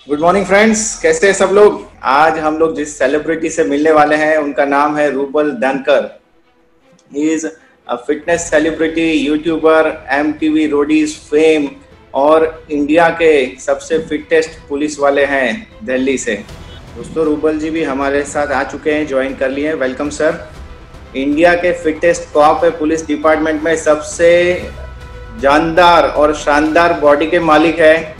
Good morning friends, कैसे हैं सब लोग। आज हम लोग जिस सेलिब्रिटी से मिलने वाले हैं उनका नाम है रूबल धनकर। He is a fitness celebrity, YouTuber, MTV Roadies fame और इंडिया के सबसे फिटेस्ट पुलिस वाले हैं दिल्ली से। दोस्तों, रूबल जी भी हमारे साथ आ चुके हैं, ज्वाइन कर लिए हैं। Welcome sir. इंडिया के फिटेस्ट कॉप है, पुलिस डिपार्टमेंट में सबसे जानदार और शानदार बॉडी के मालिक है।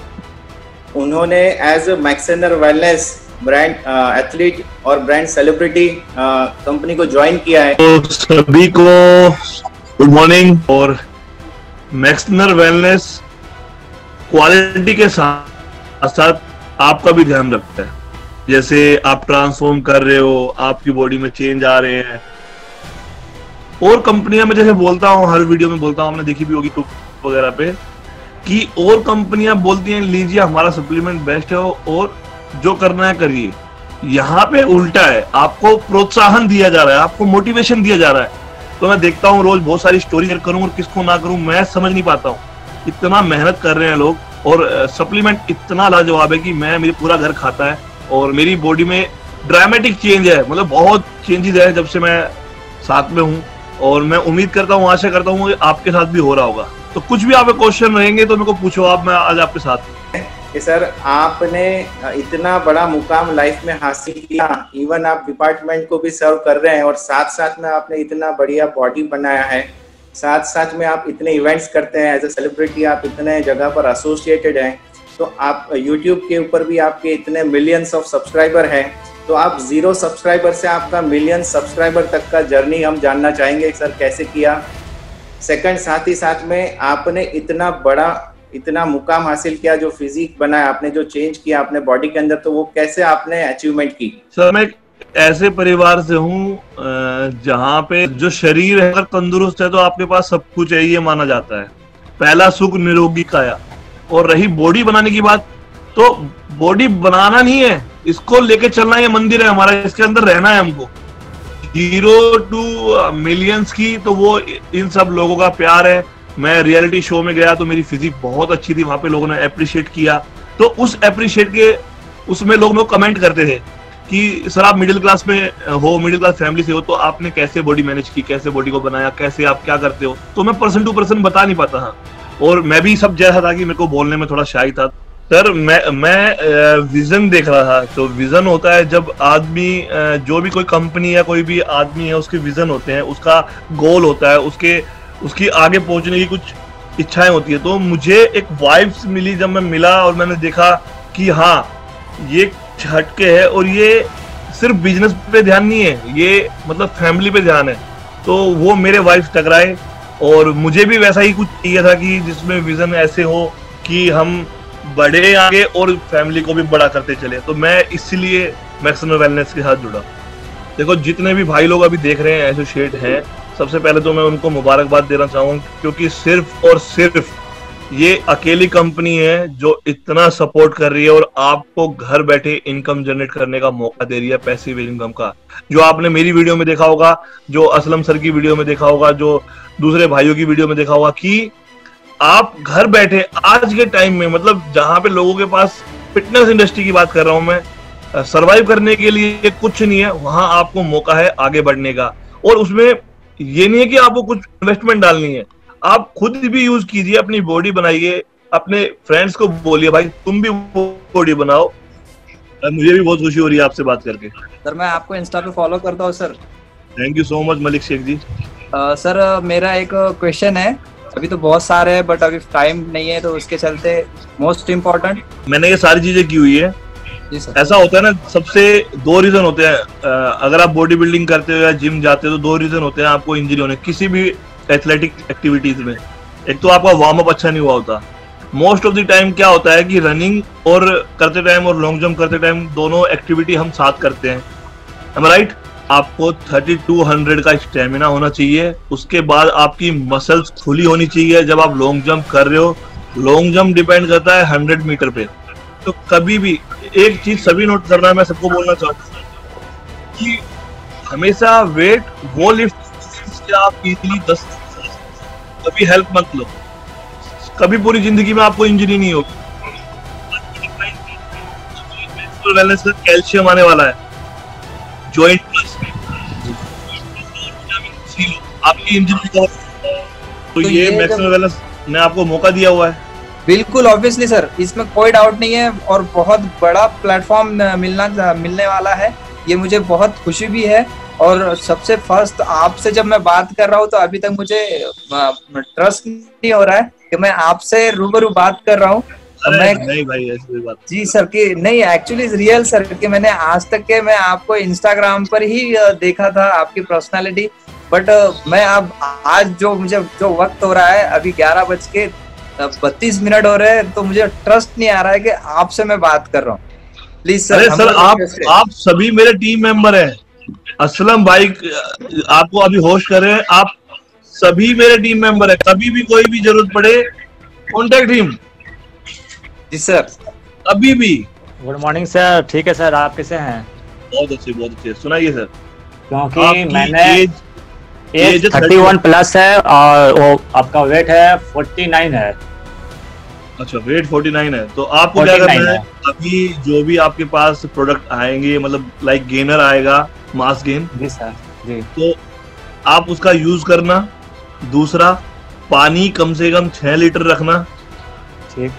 उन्होंने एज मैक्सेनर वेलनेस ब्रांड एथलीट और ब्रांड सेलिब्रिटी कंपनी को ज्वाइन किया है। तो सभी को गुड मॉर्निंग। और मैक्सेनर वेलनेस क्वालिटी के साथ साथ आपका भी ध्यान रखता है। जैसे आप ट्रांसफॉर्म कर रहे हो, आपकी बॉडी में चेंज आ रहे हैं। और कंपनियां में जैसे बोलता हूँ, हर वीडियो में बोलता हूँ, आपने देखी भी होगी यूट्यूब वगैरह पे, कि और कंपनियां बोलती हैं लीजिए हमारा सप्लीमेंट बेस्ट है और जो करना है करिए। यहाँ पे उल्टा है, आपको प्रोत्साहन दिया जा रहा है, आपको मोटिवेशन दिया जा रहा है। तो मैं देखता हूँ रोज बहुत सारी स्टोरी करूँ और किसको ना करूँ मैं समझ नहीं पाता हूँ। इतना मेहनत कर रहे हैं लोग और सप्लीमेंट इतना लाजवाब है कि मेरे पूरा घर खाता है और मेरी बॉडी में ड्रामेटिक चेंज है। मतलब बहुत चेंजेस है जब से मैं साथ में हूँ और मैं उम्मीद करता हूँ, आशा करता हूँ आपके साथ भी हो रहा होगा। तो कुछ भी आपके क्वेश्चन रहेंगे तो मेरे को पूछो आप, मैं आज आपके साथ हूँ। कि सर, आपने इतना बड़ा मुकाम लाइफ में हासिल किया, इवन आप डिपार्टमेंट को भी सर्व कर रहे हैं और साथ साथ में आपने इतना बढ़िया बॉडी बनाया है, साथ साथ में आप इतने इवेंट्स करते हैं एज ए सेलिब्रिटी, आप इतने जगह पर एसोसिएटेड हैं। तो आप यूट्यूब के ऊपर भी आपके इतने मिलियंस ऑफ सब्सक्राइबर हैं। तो आप 0 सब्सक्राइबर से आपका मिलियन सब्सक्राइबर तक का जर्नी हम जानना चाहेंगे सर, कैसे किया। सेकंड, साथ ही साथ में आपने इतना बड़ा, इतना मुकाम हासिल किया, जो फिजिक बनाया आपने, जो चेंज किया अपने बॉडी के अंदर, तो वो कैसे आपने अचीवमेंट की। सर, मैं ऐसे परिवार से हूँ जहाँ पे जो शरीर है अगर तंदुरुस्त है तो आपके पास सब कुछ है, ये माना जाता है। पहला सुख निरोगी काया। और रही बॉडी बनाने की बात, तो बॉडी बनाना नहीं है, इसको लेके चलना। ये मंदिर है हमारा, इसके अंदर रहना है हमको। 0 to मिलियंस की तो वो इन सब लोगों का प्यार है। मैं रियलिटी शो में गया तो मेरी फिजिक बहुत अच्छी थी, वहां पे लोगों ने अप्रिशिएट किया। तो उस अप्रिशिएट के उसमें लोग मेरे को कमेंट करते थे कि सर आप मिडिल क्लास में हो, मिडिल क्लास फैमिली से हो, तो आपने कैसे बॉडी मैनेज की, कैसे बॉडी को बनाया, कैसे आप क्या करते हो। तो मैं पर्सन टू पर्सन बता नहीं पाता था और मैं भी सब जैसा था कि मेरे को बोलने में थोड़ा शाई था। सर, मैं विजन देख रहा था। तो विजन होता है जब आदमी, जो भी कोई कंपनी या कोई भी आदमी है, उसके विजन होते हैं, उसका गोल होता है, उसकी आगे पहुंचने की कुछ इच्छाएं होती है। तो मुझे एक वाइब्स मिली जब मैं मिला और मैंने देखा कि हाँ ये हटके है और ये सिर्फ बिजनेस पे ध्यान नहीं है, ये मतलब फैमिली पे ध्यान है। तो वो मेरे वाइब्स टकराए और मुझे भी वैसा ही कुछ चाहिए था कि जिसमें विजन ऐसे हो कि हम बड़े आगे और फैमिली को भी बड़ा करते चले। तो मैं इसलिए मैक्सेनर वेलनेस के साथ जुड़ा। देखो, जितने भी भाई लोग अभी देख रहे हैं एसोसिएट हैं, सबसे पहले तो मैं उनको मुबारकबाद देना चाहूंगा, क्योंकि सिर्फ और सिर्फ ये अकेली कंपनी है जो इतना सपोर्ट कर रही है और आपको घर बैठे इनकम जनरेट करने का मौका दे रही है, पैसिव इनकम का। जो आपने मेरी वीडियो में देखा होगा, जो असलम सर की वीडियो में देखा होगा, जो दूसरे भाइयों की वीडियो में देखा होगा, कि आप घर बैठे आज के टाइम में, मतलब जहां पे लोगों के पास, फिटनेस इंडस्ट्री की बात कर रहा हूं मैं, सरवाइव करने के लिए कुछ नहीं है, वहां आपको मौका है आगे बढ़ने का। और उसमें ये नहीं है कि आपको कुछ इन्वेस्टमेंट डालनी है, आप खुद भी यूज कीजिए, अपनी बॉडी बनाइए, अपने फ्रेंड्स को बोलिए भाई तुम भी बॉडी बनाओ। मुझे भी बहुत खुशी हो रही है आपसे बात करके। सर, मैं आपको इंस्टा पे फॉलो करता हूँ sir. Thank you so much Malik Shaikh ji. Sir, मेरा एक क्वेश्चन है। अभी तो बहुत सारे हैं बट अभी टाइम नहीं है, तो उसके चलते मोस्ट इम्पोर्टेंट, मैंने ये सारी चीजें की हुई है। जी सर। ऐसा होता है ना, सबसे 2 रीजन होते हैं। अगर आप बॉडी बिल्डिंग करते हो या जिम जाते हो तो 2 रीजन होते हैं आपको इंजरी होने, किसी भी एथलेटिक एक्टिविटीज में। एक तो आपका वार्म अप अच्छा नहीं हुआ होता। मोस्ट ऑफ द टाइम क्या होता है कि रनिंग और करते टाइम और लॉन्ग जंप करते टाइम दोनों एक्टिविटी हम साथ करते हैं, राइट। आपको 3200 का स्टेमिना होना चाहिए। उसके बाद आपकी मसल्स खुली होनी चाहिए जब आप लॉन्ग जंप कर रहे हो। लॉन्ग जंप डिपेंड करता है 100 मीटर पे। तो कभी भी एक चीज सभी नोट करना है, मैं सबको बोलना चाहता हूँ कि हमेशा वेट वो लिफ्ट आप इजीली 10, कभी हेल्प मत लो, कभी पूरी जिंदगी में आपको इंजरी नहीं होगी। मैक्सिमल वेलनेस का कैल्शियम आने वाला है, जॉइंट प्लस आपकी इंजन रिकवर, तो ये मैक्सिमल वेलनेस ने आपको मौका दिया हुआ है। बिल्कुल ऑब्वियसली सर, इसमें कोई डाउट नहीं है, और बहुत बड़ा प्लेटफॉर्म मिलने वाला है, ये मुझे बहुत खुशी भी है। और सबसे फर्स्ट आपसे जब मैं बात कर रहा हूँ तो अभी तक मुझे ट्रस्ट नहीं हो रहा है कि मैं आपसे रूबरू बात कर रहा हूँ। नहीं भाई ऐसी कोई बात जी सर, कि नहीं एक्चुअली रियल सर, कि मैंने आज तक के मैं आपको इंस्टाग्राम पर ही देखा था, आपकी पर्सनालिटी, बट मैं अब आज जो मुझे जो वक्त हो रहा है, अभी 11:32 हो रहे हैं, तो मुझे ट्रस्ट नहीं आ रहा है कि आपसे मैं बात कर रहा हूँ। Please sir. अरे सर आप सभी मेरे टीम मेंबर हैं, असलम भाई आपको अभी होस्ट कर रहे हैं, आप सभी मेरे टीम मेंबर हैं, कभी भी कोई भी जरूरत पड़े कॉन्टेक्ट हिम। जी सर, अभी भी। Good morning sir. ठीक है सर, आप कैसे हैं? बहुत अच्छे। सुनाइए सर। क्योंकि मैंने एज 31 प्लस है और वो आपका वेट है 49 है। अच्छा, वेट 49 है, तो आपको क्या करना है, अभी जो भी आपके पास प्रोडक्ट आएंगे, मतलब लाइक गेनर आएगा, मास गेन, जी सर जी, तो आप उसका यूज करना। दूसरा, पानी कम से कम 6 लीटर रखना, ठीक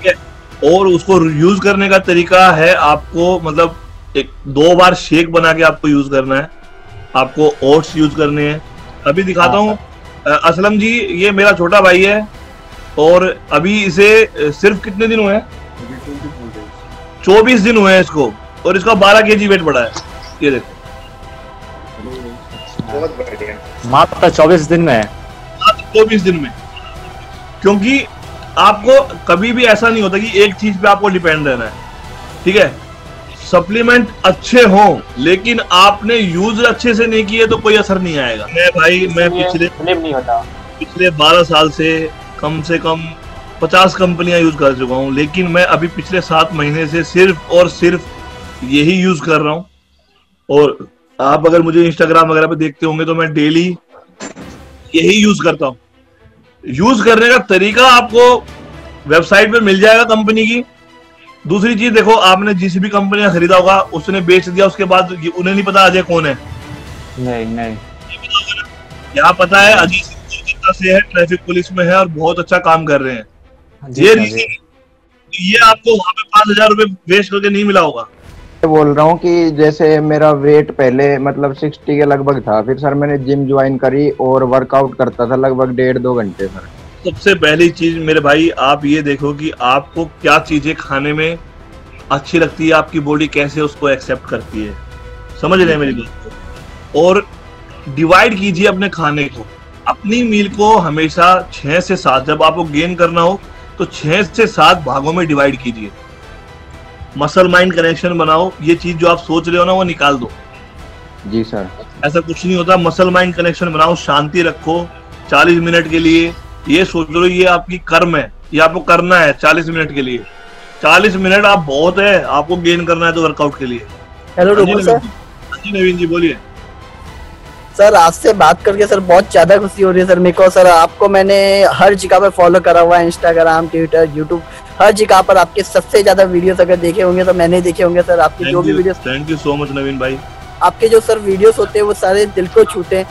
है। और उसको यूज करने का तरीका है, आपको मतलब 2 बार शेक बना के आपको यूज करना है, आपको ओट्स यूज करने हैं। अभी दिखाता हूँ असलम जी, ये मेरा छोटा भाई है और अभी इसे सिर्फ कितने दिन हुए हैं? 24 दिन हुए हैं इसको, और इसका 12 kg वेट बढ़ा है। ये देखो, बहुत बढ़िया, मात्र 24 दिन में। मात्र 24 दिन में। क्योंकि आपको कभी भी ऐसा नहीं होता कि एक चीज पे आपको डिपेंड रहना है, ठीक है। सप्लीमेंट अच्छे हों, लेकिन आपने यूज अच्छे से नहीं किए तो कोई असर नहीं आएगा। मैं पिछले 12 साल से कम 50 कंपनियां यूज कर चुका हूं, लेकिन मैं अभी पिछले 7 महीने से सिर्फ और सिर्फ यही यूज कर रहा हूं। और आप अगर मुझे इंस्टाग्राम वगैरह पे देखते होंगे तो मैं डेली यही यूज करता हूं। यूज करने का तरीका आपको वेबसाइट पे मिल जाएगा कंपनी की। दूसरी चीज देखो, आपने जिस भी कंपनी का खरीदा होगा उसने बेच दिया, उसके बाद उन्हें नहीं पता अजय कौन है। नहीं यहाँ पता है अजय कोलकाता से है, ट्रैफिक पुलिस में है और बहुत अच्छा काम कर रहे हैं। ये आपको वहाँ पे 5,000 रुपए वेस्ट करके नहीं मिला होगा। बोल रहा हूँ कि जैसे मेरा वेट पहले मतलब 60 के लगभग था, फिर सर मैंने जिम ज्वाइन करी और वर्कआउट करता था लगभग 1.5-2 घंटे सर। सबसे पहली चीज मेरे भाई, आप ये देखो कि आपको क्या चीजें खाने में अच्छी लगती है, आपकी बॉडी कैसे उसको एक्सेप्ट करती है, समझ रहे हैं मेरी बात को। और डिवाइड कीजिए अपने खाने को, अपनी मील को हमेशा 6 से 7, जब आपको गेन करना हो तो 6 से 7 भागों में डिवाइड कीजिए। मसल माइंड कनेक्शन बनाओ, ये चीज जो आप सोच रहे हो ना वो निकाल दो। जी सर। ऐसा कुछ नहीं होता, मसल माइंड कनेक्शन बनाओ, शांति रखो 40 मिनट के लिए। ये सोच लो ये आपकी कर्म है, ये आपको करना है 40 मिनट के लिए। 40 मिनट आप बहुत है, आपको गेन करना है तो वर्कआउट के लिए। Hello Rubal sir. जी नवीन जी बोलिए। सर आपसे बात करके सर बहुत ज्यादा खुशी हो रही है सर मेरे को। सर आपको मैंने हर जगह पे फॉलो करा हुआ है, इंस्टाग्राम, ट्विटर, यूट्यूब, हर जगह पर आपके सबसे ज्यादा वीडियोस अगर देखे होंगे तो मैंने देखे होंगे सर। आपके जो भी videos, thank you so much Naveen भाई। आपके जो सर वीडियोस होते हैं वो सारे दिल को छूते हैं।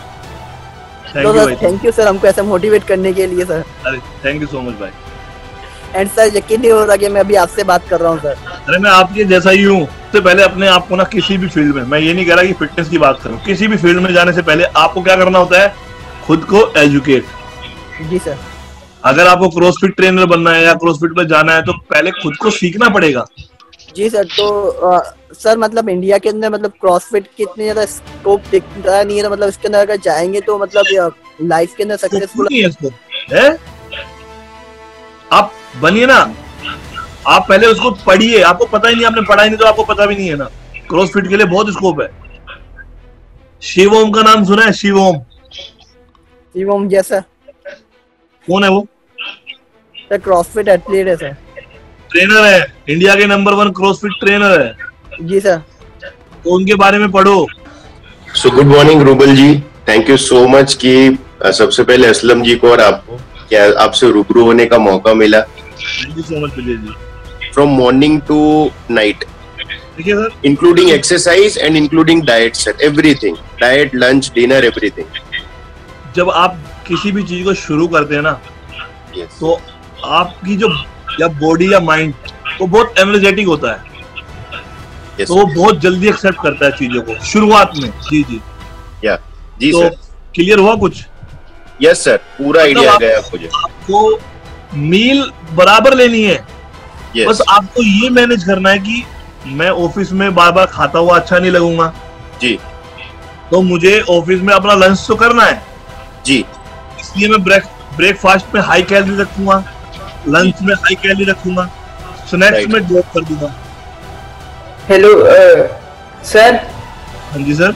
तो सर थैंक यू सर हमको ऐसा मोटिवेट करने के लिए सर। अरे थैंक यू सो मच भाई। एंड सर यकीन नहीं हो रहा कि मैं अभी आपसे बात कर रहा हूँ सर। अरे मैं आपके जैसा ही हूँ। सबसे पहले अपने आप को ना किसी भी फील्ड में, मैं ये नहीं कह रहा कि फिटनेस की बात करूँ, किसी भी फील्ड में जाने से पहले आपको क्या करना होता है, खुद को एजुकेट। जी सर। अगर आपको क्रॉसफिट ट्रेनर बनना है या क्रॉसफिट पे जाना है तो पहले खुद को सीखना पड़ेगा। जी सर। तो सर मतलब इंडिया के अंदर मतलब क्रॉसफिट की इतनी ज्यादा स्कोप दिखता नहीं है, मतलब इसके अंदर अगर जाएंगे तो मतलब लाइफ के अंदर सक्सेसफुल है। आप बनिए ना, आप पहले उसको पढ़िए। आपको पता ही नहीं, आपने पढ़ा ही नहीं तो आपको पता भी नहीं है ना। क्रॉसफिट के लिए बहुत स्कोप है। शिवोम का नाम सुना है? शिवोम, शिवोम जैसा कौन है वो? सर क्रॉसफिट एथलीट है सर, ट्रेनर है, इंडिया के नंबर 1 क्रॉसफिट ट्रेनर है। जी सर। तो उनके बारे में पढ़ो। So good morning Rubal ji, thank you so much कि सबसे पहले असलम जी को और आपको क्या आपसे रूबरू होने का मौका मिला। Thank you so much Vijay ji. From morning to night देखिए sir, including exercise and including diet sir, everything, diet, lunch, dinner, everything. जब आप किसी भी चीज को शुरू करते हैं ना, yes. तो आपकी जो या बॉडी या माइंड वो बहुत एनर्जेटिक होता है, yes, तो वो बहुत जल्दी एक्सेप्ट करता है चीजों को शुरुआत में। जी जी या जी तो सर, क्लियर हुआ कुछ? यस सर, पूरा आइडिया आ गया मुझे। आपको मील बराबर लेनी है, yes. बस आपको ये मैनेज करना है कि मैं ऑफिस में बार बार खाता हुआ अच्छा नहीं लगूंगा जी, तो मुझे ऑफिस में अपना लंच तो करना है जी, इसलिए मैं ब्रेकफास्ट में हाई कैलोरी रखूंगा, लंच में हाई कैलोरी रखूंगा, स्नैक्स में ड्रॉप कर दूंगा। Hello sir. हाँ जी सर।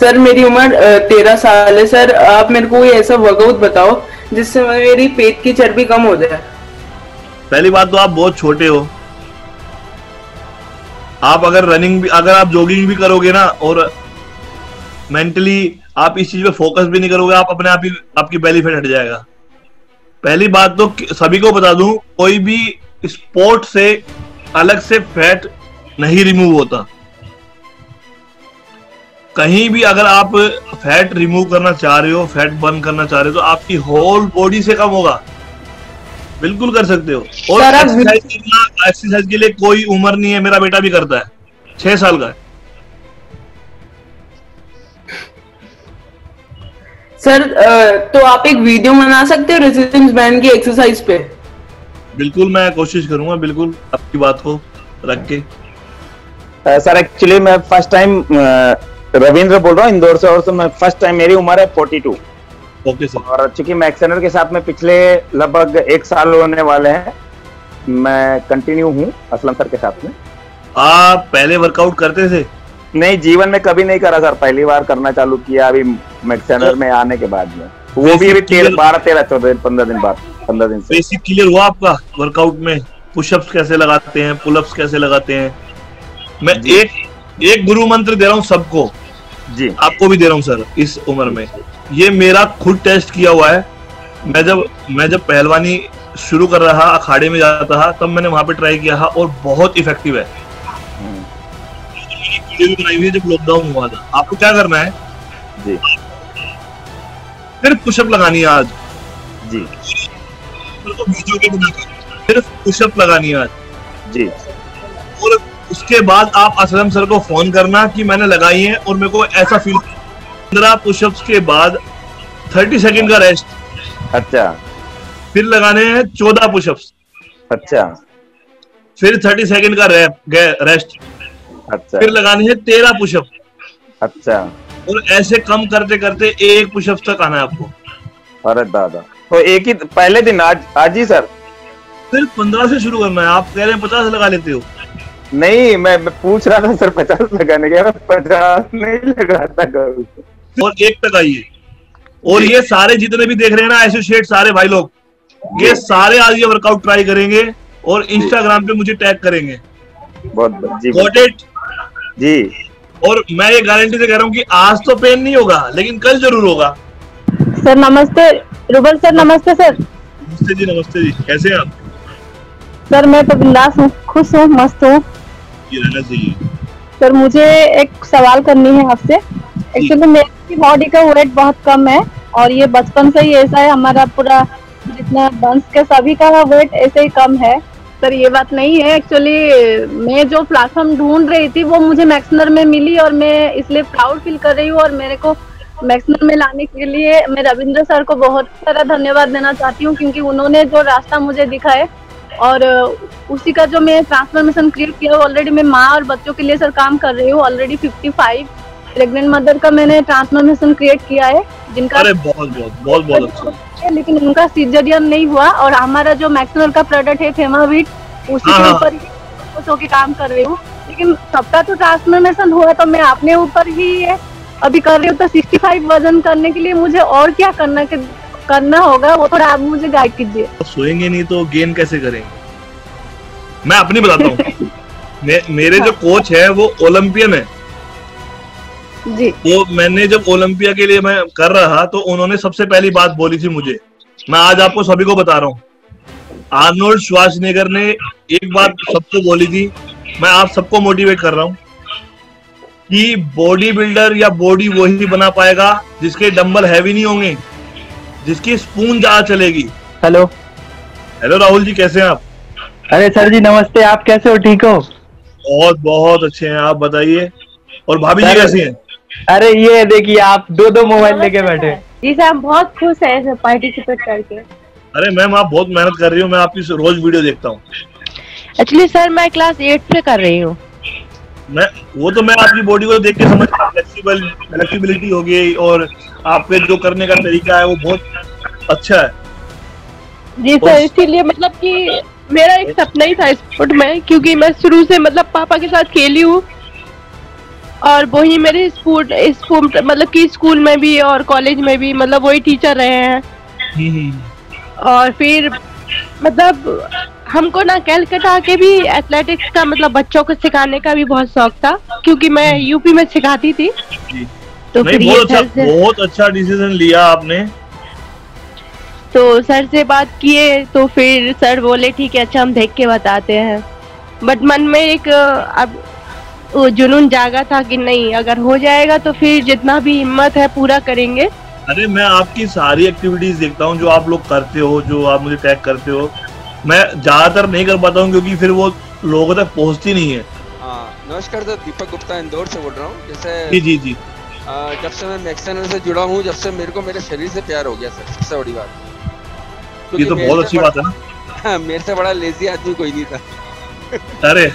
सर मेरी उम्र 13 साल है सर। आप मेरे को कोई ऐसा वर्कआउट बताओ जिससे मेरी पेट की चर्बी कम हो जाए। पहली बात तो आप बहुत छोटे हो। आप अगर आप जॉगिंग भी करोगे ना और मेंटली आप इस चीज पे फोकस भी नहीं करोगे, आप अपने आप ही आपकी बेली फैट हट जाएगा। पहली बात तो सभी को बता दूं, कोई भी स्पोर्ट से अलग से फैट नहीं रिमूव होता। कहीं भी अगर आप फैट रिमूव करना चाह रहे हो, फैट बर्न करना चाह रहे हो, तो आपकी होल बॉडी से कम होगा। बिल्कुल कर सकते हो। और एक्सरसाइज के लिए कोई उम्र नहीं है। मेरा बेटा भी करता है, 6 साल का है। सर तो आप एक वीडियो बना सकते हो रेजिस्टेंस बैंड की एक्सरसाइज पे? बिल्कुल, मैं कोशिश करूंगा, बिल्कुल आपकी बात को रख के। सर एक्चुअली मैं फर्स्ट टाइम रविंद्र बोल रहा हूँ इंदौर से, और तो मैं फर्स्ट टाइम, मेरी उम्र है 42। Okay sir. और चूंकि मैं एक्सेनर के साथ में पिछले लगभग 1 साल होने वाले हैं, मैं कंटिन्यू हूँ असलम सर के साथ में। आप पहले वर्कआउट करते थे? नहीं, जीवन में कभी नहीं करा सर, पहली बार करना चालू किया अभी मैक्सेनर में आने के बाद में। वो भी अभी 12, 13, 14, 15 दिन बाद, 15 दिन से। बेसिक क्लियर हुआ आपका वर्कआउट में? पुशअप्स कैसे लगाते हैं, पुलअप्स कैसे लगाते हैं? मैं एक गुरु मंत्र दे रहा हूँ सबको जी, आपको भी दे रहा हूँ सर। इस उम्र में ये मेरा खुद टेस्ट किया हुआ है। मैं जब पहलवानी शुरू कर रहा, अखाड़े में जाता था, तब मैंने वहां पे ट्राई किया था और बहुत इफेक्टिव है। वीडियो भी बनाई हुई है जब लॉकडाउन हुआ था। आपको क्या करना है जी, सिर्फ पुशअप लगानी है आज जी, वीडियो के बिना सिर्फ पुशअप लगानी है आज जी। और उसके बाद आप असलम सर को फोन करना कि मैंने लगाई है और मेरे को ऐसा फील। 15 पुशअप्स के बाद 30 सेकंड का रेस्ट। अच्छा। फिर लगाने हैं 14 पुशअप्स। अच्छा। फिर 30 सेकंड का रेस्ट। अच्छा। फिर लगाने हैं 13 पुशअप। अच्छा। और ऐसे कम करते करते 1 पुशअप तक आना है आपको। अरे दादा, तो एक ही पहले दिन आज ही सर? सिर्फ 15 से शुरू करना है। आप कह रहे हैं 50 लगा लेते हो? नहीं, मैं पूछ रहा था सर 50 लगाने के, 50 नहीं लगाता कभी। और 1 तक आइए। और ये सारे जितने भी देख रहे हैं ना एसोसिएट, सारे भाई लोग, ये सारे आज ये वर्कआउट ट्राई करेंगे और इंस्टाग्राम पे मुझे टैग करेंगे। बहुत जी, गॉट इट जी। और मैं ये गारंटी से कह रहा हूँ कि आज तो पेन नहीं होगा, लेकिन कल जरूर होगा। सर नमस्ते। रुबल सर नमस्ते। सर नमस्ते जी, नमस्ते जी। कैसे हैं आप? सर मैं तो बिंदास हूँ, खुश हूँ, मस्त हूँ। ये रहना चाहिए। सर मुझे एक सवाल करनी है आपसे। एक्चुअली मेरी बॉडी का वेट बहुत कम है और ये बचपन से ही ऐसा है। हमारा पूरा जितना वंश के सभी का वेट ऐसे ही कम है। सर ये बात नहीं है। एक्चुअली मैं जो प्लेटफॉर्म ढूंढ रही थी वो मुझे मैक्सनर में मिली और मैं इसलिए प्राउड फील कर रही हूँ। और मेरे को मैक्सनर में लाने के लिए मैं रविंद्र सर को बहुत सारा धन्यवाद देना चाहती हूँ, क्योंकि उन्होंने जो रास्ता मुझे दिखाए और उसी का जो मैं ट्रांसफॉर्मेशन क्रिएट किया। ऑलरेडी मैं माँ और बच्चों के लिए सर काम कर रही हूँ। ऑलरेडी 55 प्रेग्नेंट मदर का मैंने ट्रांसफॉर्मेशन क्रिएट किया है, जिनका बहुत अच्छा, लेकिन उनका सिजरियन नहीं हुआ। और हमारा जो मैक्सनर का प्रोडक्ट है फेमावीट, उसी के ऊपर ही के काम कर रही हूँ। लेकिन सबका तो ट्रांसफॉर्मेशन हुआ तो मैं अपने ऊपर ही अभी कर रही हूँ। तो 65 वजन करने के लिए मुझे और क्या करना होगा, वो थोड़ा आप मुझे गाइड कीजिए। सोएंगे नहीं तो गेन कैसे करेंगे? मैं अपनी बताता हूँ। मेरे जो कोच है वो ओलंपियन है जी। तो मैंने जब ओलंपिया के लिए मैं कर रहा तो उन्होंने सबसे पहली बात बोली थी मुझे, मैं आज आपको सभी को बता रहा हूँ। आर्नोल्ड श्वार्ज़नेगर ने एक बात सबको बोली थी मैं आप सबको मोटिवेट कर रहा हूँ कि बॉडी बिल्डर या बॉडी वही बना पाएगा जिसके डंबल हैवी नहीं होंगे, जिसकी स्पून ज्यादा चलेगी। हेलो राहुल जी, कैसे हैं आप? अरे सर जी नमस्ते, आप कैसे हो? ठीक हो? बहुत बहुत अच्छे हैं, आप बताइए। और भाभी जी कैसी हैं? अरे ये देखिए आप दो मोबाइल लेके बैठे। जी सर, हम बहुत खुश हैं पार्टिसिपेट करके। अरे मैम, आप बहुत मेहनत कर रही हो, मैं आपकी रोज वीडियो देखता हूँ। एक्चुअली सर मैं क्लास 8 से कर रही हूँ। मैं आपकी बॉडी को देख के समझ फ्लेक्सिबिलिटी हो गई और आपके जो करने का तरीका है वो बहुत अच्छा है। जी सर, इसीलिए मतलब कि मेरा एक सपना ही था स्पोर्ट में, क्योंकि मैं शुरू से मतलब पापा के साथ खेली हूँ और वही मेरे स्पोर्ट मतलब कि स्कूल में भी और कॉलेज में भी मतलब वही टीचर रहे हैं। और फिर मतलब हमको ना कैलकाटा के भी एथलेटिक्स का मतलब बच्चों को सिखाने का भी बहुत शौक था, क्योंकि मैं यूपी में सिखाती थी। तो फिर बहुत अच्छा डिसीजन लिया आपने। तो सर से बात किए तो फिर सर बोले ठीक है, अच्छा हम देख के बताते हैं। बट मन में एक अब वो जुनून जागा था कि नहीं, अगर हो जाएगा तो फिर जितना भी हिम्मत है पूरा करेंगे। अरे मैं आपकी सारी एक्टिविटीज देखता हूँ जो आप लोग करते हो, जो आप मुझे टैग करते हो। मैं ज्यादातर नहीं कर पाता हूँ क्योंकि फिर वो लोगों तक पहुँचती नहीं है। नमस्कार सर, दीपक गुप्ता इंदौर से बोल रहा हूँ। जी जैसे जी जी, जब से मैं मैक्स चैनल से जुड़ा हूँ, जब से मेरे को मेरे शरीर से प्यार हो गया सर, सबसे बड़ी बात। ये तो बहुत अच्छी बात है ना। मेरे से बड़ा लेजी आदमी कोई नहीं था। अरे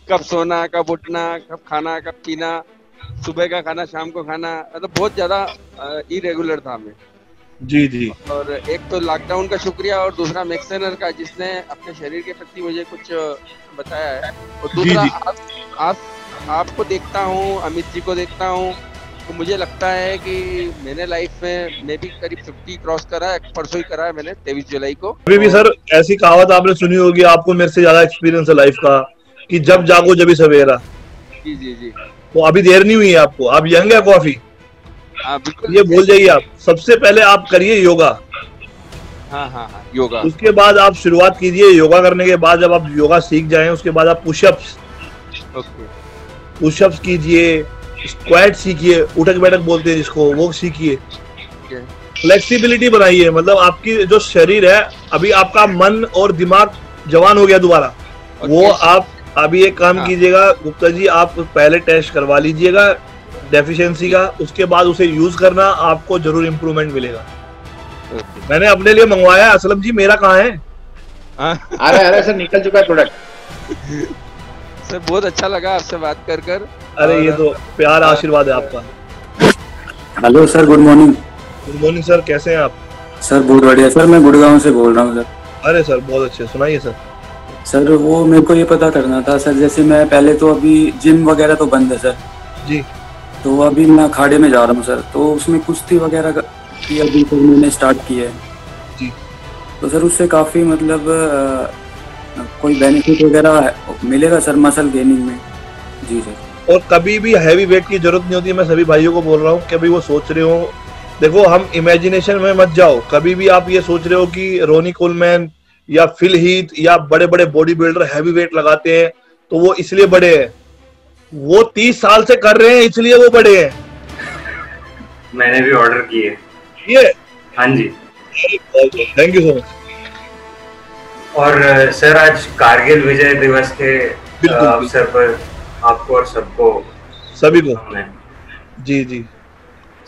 कब सोना, कब उठना, कब खाना, कब पीना, सुबह का खाना, शाम को खाना, मतलब बहुत ज्यादा इरेगुलर था मैं। जी जी। और एक तो लॉकडाउन का शुक्रिया और दूसरा मैक्सेनर का, जिसने अपने शरीर के प्रति मुझे कुछ बताया है। और दूसरा आपको देखता हूँ, अमित जी को देखता हूँ, तो मुझे लगता है कि मैंने लाइफ में मैं भी करीब 50 क्रॉस करा है। परसों ही करा है मैंने 23 जुलाई को। अभी भी सर ऐसी कहावत आपने सुनी होगी, आपको मेरे से ज्यादा एक्सपीरियंस है लाइफ का, कि जब जागो जब ही सवेरा। जी जी जी। तो अभी देर नहीं हुई है आपको, आप यंग है काफी। ये भूल जाइए आप। सबसे पहले आप करिए योगा। हाँ, योगा। उसके बाद आप शुरुआत कीजिए योगा करने के बाद। जब आप योगा सीख जाएं उसके बाद आप पुशअप्स कीजिए, स्क्वाट सीखिए, उठक बैठक बोलते हैं जिसको, वो सीखिए। फ्लेक्सिबिलिटी बनाइए, मतलब आपकी जो शरीर है, अभी आपका मन और दिमाग जवान हो गया दोबारा। वो आप अभी एक काम कीजिएगा गुप्ता जी, आप पहले टेस्ट करवा लीजिएगा डेफिशिएंसी का, उसके बाद उसे यूज करना, आपको जरूर इम्प्रूवमेंट मिलेगा। मैंने अपने लिए मंगवाया है। असलम जी मेरा कहाँ है? अरे सर निकल चुका है प्रोडक्ट। सर बहुत अच्छा लगा आपसे बात कर। अरे ये तो प्यार आशीर्वाद है आपका। Hello sir, good morning. Good morning sir, कैसे हैं आप? सर बहुत बढ़िया सर, मैं गुड़गांव से बोल रहा हूँ सर। अरे सर बहुत अच्छे, सुनाइए सर। सर वो मेरे को ये पता करना था सर, जैसे मैं पहले तो अभी जिम वगैरह तो बंद है सर जी, तो अभी मैं अखाड़े में जा रहा हूँ सर, तो उसमें कुश्ती वगैरह की अभी तो मैंने स्टार्ट की है जी। तो सर उससे काफ़ी मतलब कोई बेनिफिट वगैरह मिलेगा सर मसल गेनिंग में? जी सर। और कभी भी हैवी वेट की जरूरत नहीं होती। मैं सभी भाइयों को बोल रहा हूँ, कभी वो सोच रहे हो, देखो हम इमेजिनेशन में मत जाओ। कभी भी आप ये सोच रहे हो कि रोनी कोलमैन या फिल हीथ या बड़े बड़े बॉडी बिल्डर हैवी वेट लगाते हैं तो वो इसलिए बड़े हैं, वो 30 साल से कर रहे हैं इसलिए वो बड़े हैं। मैंने भी ऑर्डर किए। ये हाँ जी, थैंक यू सो मच। और सर आज कारगिल विजय दिवस के अवसर पर आपको और सभी को जी जी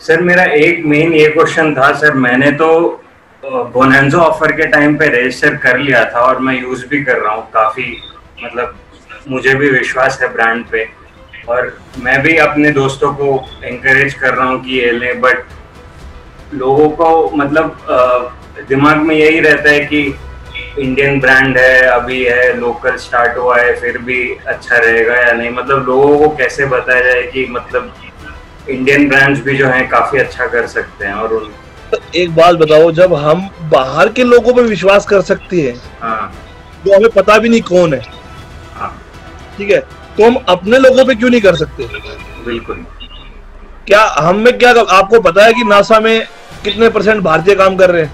सर, मेरा एक मेन ये क्वेश्चन था सर। मैंने तो बोनांजा ऑफर के टाइम पे रजिस्टर कर लिया था और मैं यूज भी कर रहा हूँ काफी, मतलब मुझे भी विश्वास है ब्रांड पे और मैं भी अपने दोस्तों को एनकरेज कर रहा हूँ कि ये लें। बट लोगों को मतलब दिमाग में यही रहता है कि इंडियन ब्रांड है, अभी है, लोकल स्टार्ट हुआ है, फिर भी अच्छा रहेगा या नहीं। मतलब लोगों को कैसे बताया जाए कि मतलब इंडियन ब्रांड्स भी जो हैं काफी अच्छा कर सकते हैं। और एक बात बताओ, जब हम बाहर के लोगों पे विश्वास कर सकते हैं जो हमें पता भी नहीं कौन है, ठीक है, तो हम अपने लोगों पे क्यों नहीं कर सकते? बिल्कुल। क्या हम में क्या, आपको पता है कि नासा में कितने % भारतीय काम कर रहे हैं?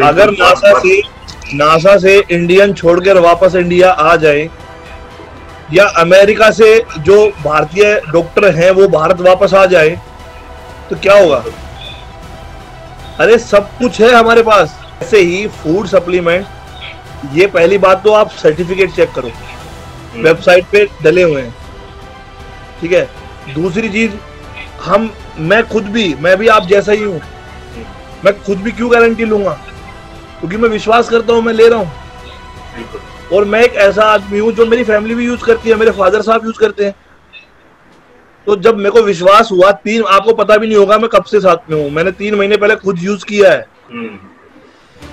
अगर नासा से नासा से इंडियन छोड़कर वापस इंडिया आ जाए, या अमेरिका से जो भारतीय डॉक्टर हैं वो भारत वापस आ जाए, तो क्या होगा? अरे सब कुछ है हमारे पास। ऐसे ही फूड सप्लीमेंट, ये पहली बात तो आप सर्टिफिकेट चेक करो, वेबसाइट पे डले हुए हैं, ठीक है। दूसरी चीज, मैं भी आप जैसा ही हूँ, मैं खुद भी क्यों गारंटी लूंगा? क्योंकि मैं विश्वास करता हूँ, मैं ले रहा हूँ। और मैं एक ऐसा आदमी हूँ जो मेरी फैमिली भी यूज करती है, मेरे फादर साहब यूज करते हैं। तो जब मेरे को विश्वास हुआ, आपको पता भी नहीं होगा मैं कब से साथ में हूँ, मैंने 3 महीने पहले खुद यूज किया है।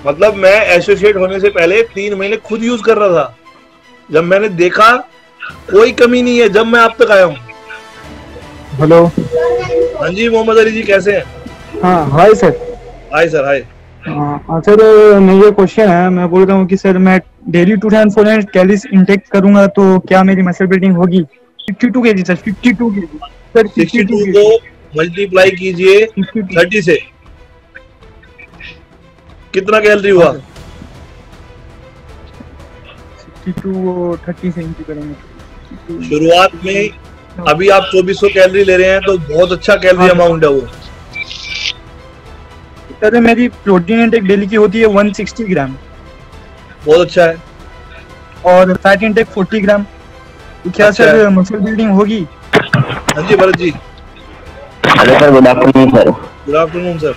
मतलब मैं एसोसिएट होने से पहले 3 महीने खुद यूज कर रहा था। जब मैंने देखा कोई कमी नहीं है, जब मैं आप तक आया हूँ। हेलो। हाँ जी मोहम्मद अली जी, कैसे हैं? हाँ हाय सर। हाय सर, हाय। सर मेरे क्वेश्चन है, मैं बोल रहा हूँ कि सर मैं डेली 2400 कैलोरीज इंटेक करूंगा तो क्या मेरी मसल बिल्डिंग होगी? 52 केजी सर, 52 केजी सर। 62 को मल्टीप्लाई कीजिए 30 से, कितना कैलोरी हुआ? 62 30 से इंटू करेंगे। शुरुआत में अभी आप 2400 कैलोरी ले रहे हैं तो बहुत अच्छा कैलोरी अमाउंट है वो। सर मेरी प्रोटीन इंटेक डेली की होती है 160 ग्राम। बहुत अच्छा है। और फैट इंटेक 40 ग्राम। तो क्या अच्छा सर मसल बिल्डिंग होगी? हाँ जी Bharat ji. Hello sir, good afternoon sir. Good afternoon sir.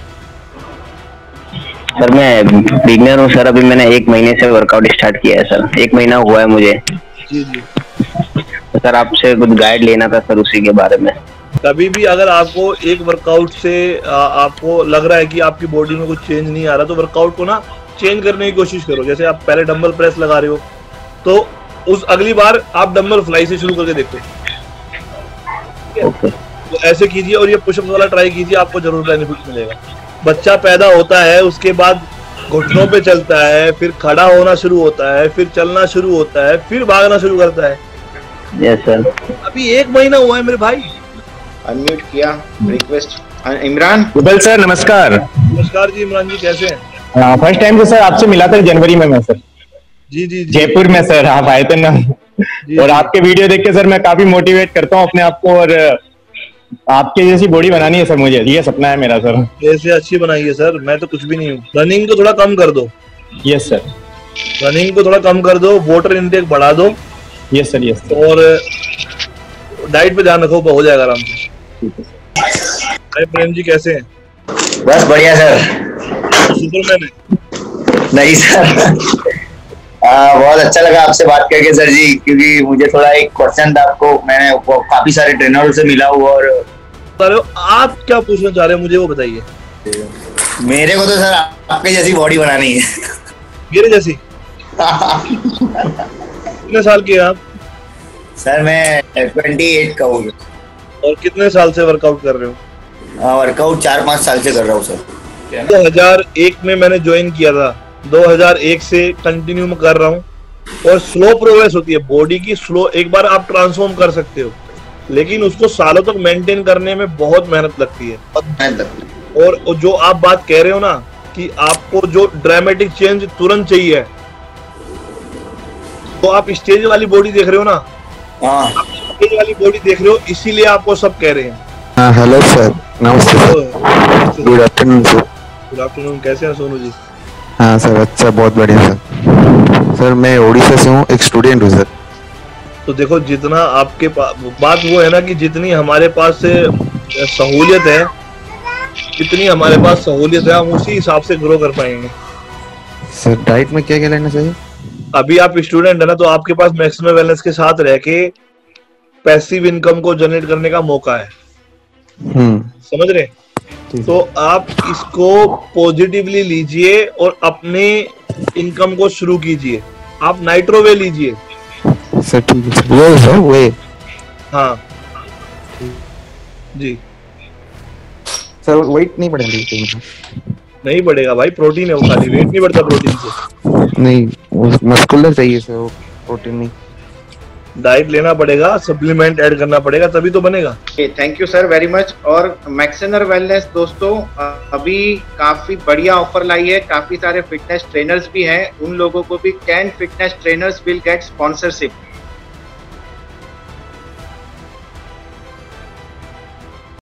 Sir मैं बिगनर हूँ सर, अभी मैंने 1 महीने से वर्कआउट स्टार्ट किया है सर, 1 महीना हुआ है मुझे। जी जी। तो सर आपसे कुछ गाइड लेना था सर उसी के बारे में। कभी भी अगर आपको एक वर्कआउट से आपको लग रहा है कि आपकी बॉडी में कुछ चेंज नहीं आ रहा, तो वर्कआउट को ना चेंज करने की कोशिश करो। जैसे आप पहले डंबल प्रेस लगा रहे हो, तो उस अगली बार आप डंबल फ्लाई से शुरू करके देखो। तो ऐसे कीजिए और ये पुशअप वाला ट्राई कीजिए, आपको जरूर बेनिफिट मिलेगा। बच्चा पैदा होता है, उसके बाद घुटनों पे चलता है, फिर खड़ा होना शुरू होता है, फिर चलना शुरू होता है, फिर भागना शुरू करता है। Yes sir. अभी 1 महीना हुआ है मेरे भाई। अनम्यूट किया, रिक्वेस्ट। इमरान। रुबल सर नमस्कार। नमस्कार जी इमरान जी, कैसे हैं? फर्स्ट टाइम तो सर आपसे मिला था जनवरी में मैं सर। जी जी। जयपुर में सर आप आए थे ना। और आपके वीडियो देख के सर मैं काफी मोटिवेट करता हूँ अपने आप को, और आपके जैसी बॉडी बनानी है सर मुझे, ये सपना है मेरा सर। ऐसे अच्छी बनाइए सर, मैं तो कुछ भी नहीं हूँ। रनिंग को थोड़ा कम कर दो। Yes sir. रनिंग को थोड़ा कम कर दो, वाटर इनटेक बढ़ा दो। Yes sir, yes sir. और डाइट पे ध्यान रखो, हो जाएगा आराम से। हाय प्रेम जी, कैसे हैं? बस बढ़िया सर। सुपरमैन है? नहीं सर। बहुत अच्छा लगा आपसे बात करके सर जी, क्योंकि मुझे थोड़ा एक क्वेश्चन था आपको, मैंने काफी सारे ट्रेनरों से मिला हुआ। और आप क्या पूछना चाह रहे हैं मुझे वो बताइए। मेरे को तो सर आपके जैसी बॉडी बनानी है। मेरे जैसी? कितने साल के हैं आप? सर मैं 28 का हूँ। और कितने साल से वर्कआउट कर रहे हो? वर्कआउट 4-5 साल से कर रहा हूँ सर। 2001 में मैंने ज्वाइन किया था, 2001 से कंटिन्यू में कर रहा हूँ। और स्लो प्रोग्रेस होती है बॉडी की, स्लो। एक बार आप ट्रांसफॉर्म कर सकते हो, लेकिन उसको सालों तक मेंटेन करने में बहुत मेहनत लगती है। और जो आप बात कह रहे हो ना कि आपको जो ड्रामेटिक चेंज तुरंत चाहिए, तो आप स्टेज वाली बॉडी देख रहे हो ना। आप स्टेज वाली बॉडी देख रहे हो, इसीलिए आपको सब कह रहे हैं। हेलो सर, नमस्ते sir. Good afternoon sir. Good afternoon, कैसे हैं सोनू जी? हाँ सर, अच्छा, बहुत बढ़िया सर। सर मैं ओडिशा से हूँ, एक स्टूडेंट हूँ सर। तो देखो, जितना आपके पास, बात वो है ना कि जितनी हमारे पास से सहूलियत है, जितनी हमारे पास सहूलियत है, हम उसी हिसाब से ग्रो कर पाएंगे। सर डाइट में क्या क्या लेना चाहिए? अभी आप स्टूडेंट है ना, तो आपके पास मैक्सिमम वेलनेस के साथ रह के पैसिव इनकम को जनरेट करने का मौका है। समझ रहे? तो आप इसको पॉजिटिवली लीजिए और अपने इनकम को शुरू कीजिए। आप नाइट्रोवे लीजिए। सर ठीक है सर। वो सर वे। हाँ जी। सर वेट नहीं बढ़ेगा? नहीं बढ़ेगा भाई, प्रोटीन है वो, खाली वेट नहीं बढ़ता प्रोटीन से। नहीं, मस्कुलर चाहिए सर, वो प्रोटीन नहीं। डाइट लेना पड़ेगा, सप्लीमेंट ऐड करना पड़ेगा, तभी तो बनेगा। Thank you sir very much. और मैक्सेनर वेलनेस दोस्तों अभी काफी बढ़िया ऑफर लाई है, काफी सारे फिटनेस ट्रेनर्स भी हैं, उन लोगों को भी 10 fitness trainers will get sponsorship.